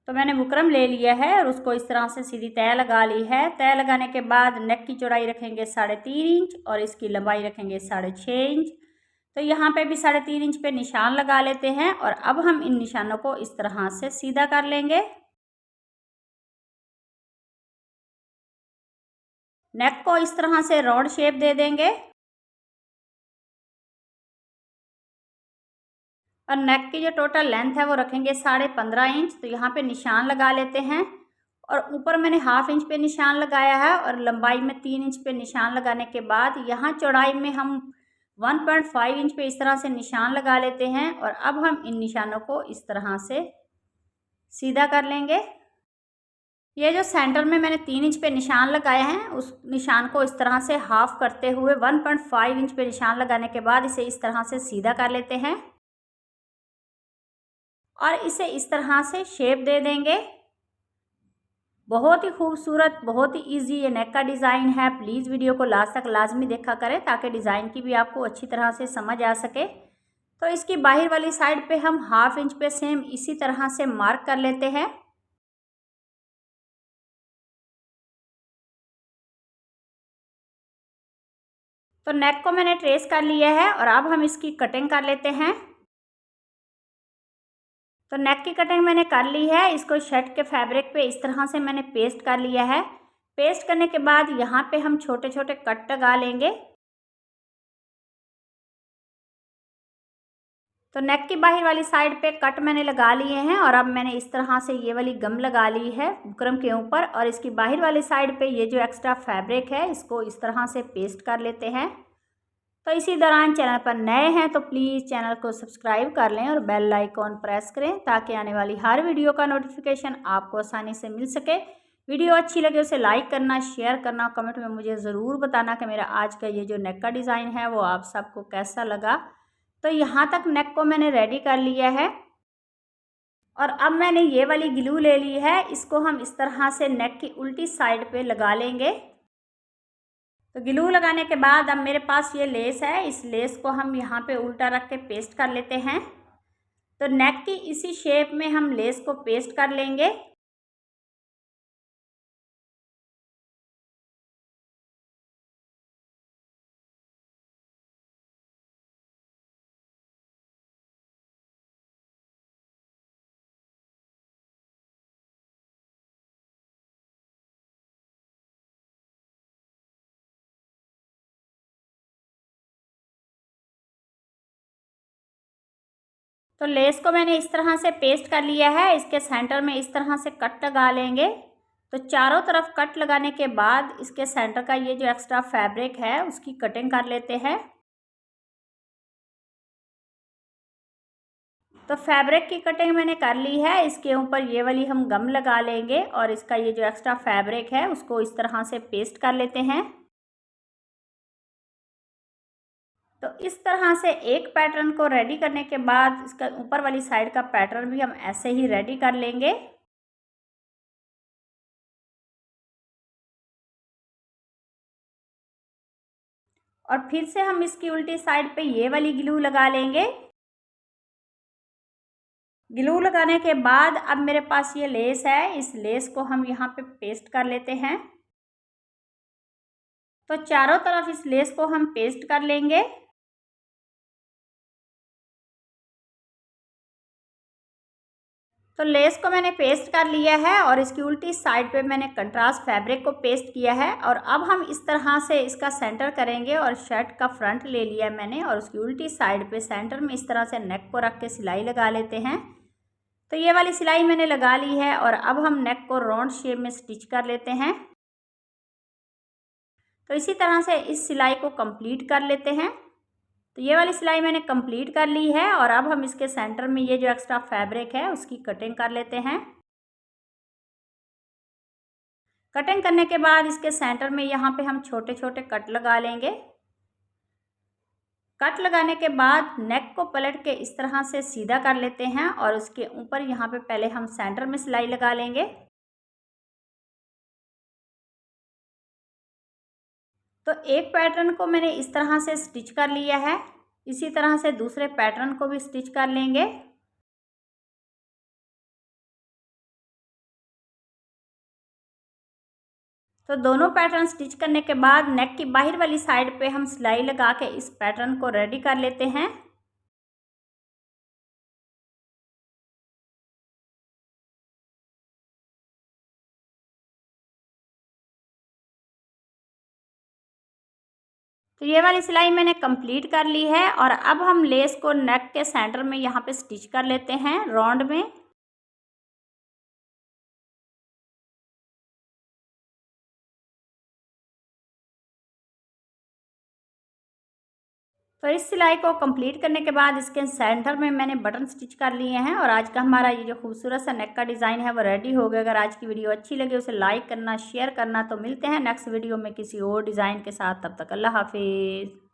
तो मैंने बुकरम ले लिया है और उसको इस तरह से सीधी तय लगा ली है। तय लगाने के बाद नेक की चौड़ाई रखेंगे 3.5 इंच और इसकी लंबाई रखेंगे 6.5 इंच। तो यहाँ पे भी 3.5 इंच पे निशान लगा लेते हैं और अब हम इन निशानों को इस तरह से सीधा कर लेंगे। नेक को इस तरह से राउंड शेप दे देंगे और नेक की जो टोटल लेंथ है वो रखेंगे 15.5 इंच। तो यहाँ पे निशान लगा लेते हैं और ऊपर मैंने 1/2 इंच पे निशान लगाया है और लंबाई में 3 इंच पे निशान लगाने के बाद यहाँ चौड़ाई में हम 1.5 इंच पे इस तरह से निशान लगा लेते हैं और अब हम इन निशानों को इस तरह से सीधा कर लेंगे। ये जो सेंटर में मैंने 3 इंच पे निशान लगाए हैं उस निशान को इस तरह से हाफ करते हुए 1.5 इंच पे निशान लगाने के बाद इसे इस तरह से सीधा कर लेते हैं और इसे इस तरह से शेप दे देंगे। बहुत ही खूबसूरत, बहुत ही इजी ये नेक का डिज़ाइन है। प्लीज़ वीडियो को लास्ट तक लाजमी देखा करें ताकि डिज़ाइन की भी आपको अच्छी तरह से समझ आ सके। तो इसकी बाहर वाली साइड पे हम 1/2 इंच पे सेम इसी तरह से मार्क कर लेते हैं। तो नेक को मैंने ट्रेस कर लिया है और अब हम इसकी कटिंग कर लेते हैं। तो नेक की कटिंग मैंने कर ली है। इसको शर्ट के फैब्रिक पे इस तरह से मैंने पेस्ट कर लिया है। पेस्ट करने के बाद यहाँ पे हम छोटे छोटे कट लगा लेंगे। तो नेक की बाहर वाली साइड पे कट मैंने लगा लिए हैं और अब मैंने इस तरह से ये वाली गम लगा ली है बुकरम के ऊपर और इसकी बाहर वाली साइड पे ये जो एक्स्ट्रा फैब्रिक है इसको इस तरह से पेस्ट कर लेते हैं। तो इसी दौरान चैनल पर नए हैं तो प्लीज़ चैनल को सब्सक्राइब कर लें और बेल आइकॉन प्रेस करें ताकि आने वाली हर वीडियो का नोटिफिकेशन आपको आसानी से मिल सके। वीडियो अच्छी लगे उसे लाइक करना, शेयर करना, कमेंट में मुझे ज़रूर बताना कि मेरा आज का ये जो नेक का डिज़ाइन है वो आप सबको कैसा लगा। तो यहाँ तक नेक को मैंने रेडी कर लिया है और अब मैंने ये वाली ग्लू ले ली है। इसको हम इस तरह से नेक की उल्टी साइड पे लगा लेंगे। तो ग्लू लगाने के बाद अब मेरे पास ये लेस है, इस लेस को हम यहाँ पे उल्टा रख के पेस्ट कर लेते हैं। तो नेक की इसी शेप में हम लेस को पेस्ट कर लेंगे। तो लेस को मैंने इस तरह से पेस्ट कर लिया है। इसके सेंटर में इस तरह से कट लगा लेंगे। तो चारों तरफ कट लगाने के बाद इसके सेंटर का ये जो एक्स्ट्रा फैब्रिक है उसकी कटिंग कर लेते हैं। तो फैब्रिक की कटिंग मैंने कर ली है। इसके ऊपर ये वाली हम गम लगा लेंगे और इसका ये जो एक्स्ट्रा फैब्रिक है उसको इस तरह से पेस्ट कर लेते हैं। तो इस तरह से एक पैटर्न को रेडी करने के बाद इसका ऊपर वाली साइड का पैटर्न भी हम ऐसे ही रेडी कर लेंगे। और फिर से हम इसकी उल्टी साइड पे ये वाली ग्लू लगा लेंगे। ग्लू लगाने के बाद अब मेरे पास ये लेस है, इस लेस को हम यहाँ पे पेस्ट कर लेते हैं। तो चारों तरफ इस लेस को हम पेस्ट कर लेंगे। तो लेस को मैंने पेस्ट कर लिया है और इसकी उल्टी साइड पे मैंने कंट्रास्ट फैब्रिक को पेस्ट किया है और अब हम इस तरह से इसका सेंटर करेंगे और शर्ट का फ्रंट ले लिया है मैंने और उसकी उल्टी साइड पे सेंटर में इस तरह से नेक को रख के सिलाई लगा लेते हैं। तो ये वाली सिलाई मैंने लगा ली है और अब हम नेक को राउंड शेप में स्टिच कर लेते हैं। तो इसी तरह से इस सिलाई को कंप्लीट कर लेते हैं। तो ये वाली सिलाई मैंने कंप्लीट कर ली है और अब हम इसके सेंटर में ये जो एक्स्ट्रा फैब्रिक है उसकी कटिंग कर लेते हैं। कटिंग करने के बाद इसके सेंटर में यहाँ पे हम छोटे छोटे कट लगा लेंगे। कट लगाने के बाद नेक को पलट के इस तरह से सीधा कर लेते हैं और उसके ऊपर यहाँ पे पहले हम सेंटर में सिलाई लगा लेंगे। तो एक पैटर्न को मैंने इस तरह से स्टिच कर लिया है। इसी तरह से दूसरे पैटर्न को भी स्टिच कर लेंगे। तो दोनों पैटर्न स्टिच करने के बाद नेक की बाहर वाली साइड पे हम सिलाई लगा के इस पैटर्न को रेडी कर लेते हैं। तो ये वाली सिलाई मैंने कंप्लीट कर ली है और अब हम लेस को नेक के सेंटर में यहाँ पे स्टिच कर लेते हैं राउंड में। तो इस सिलाई को कंप्लीट करने के बाद इसके सेंटर में मैंने बटन स्टिच कर लिए हैं और आज का हमारा ये जो खूबसूरत सा नेक का डिज़ाइन है वो रेडी हो गया। अगर आज की वीडियो अच्छी लगे उसे लाइक करना, शेयर करना। तो मिलते हैं नेक्स्ट वीडियो में किसी और डिज़ाइन के साथ। तब तक अल्लाह हाफिज़।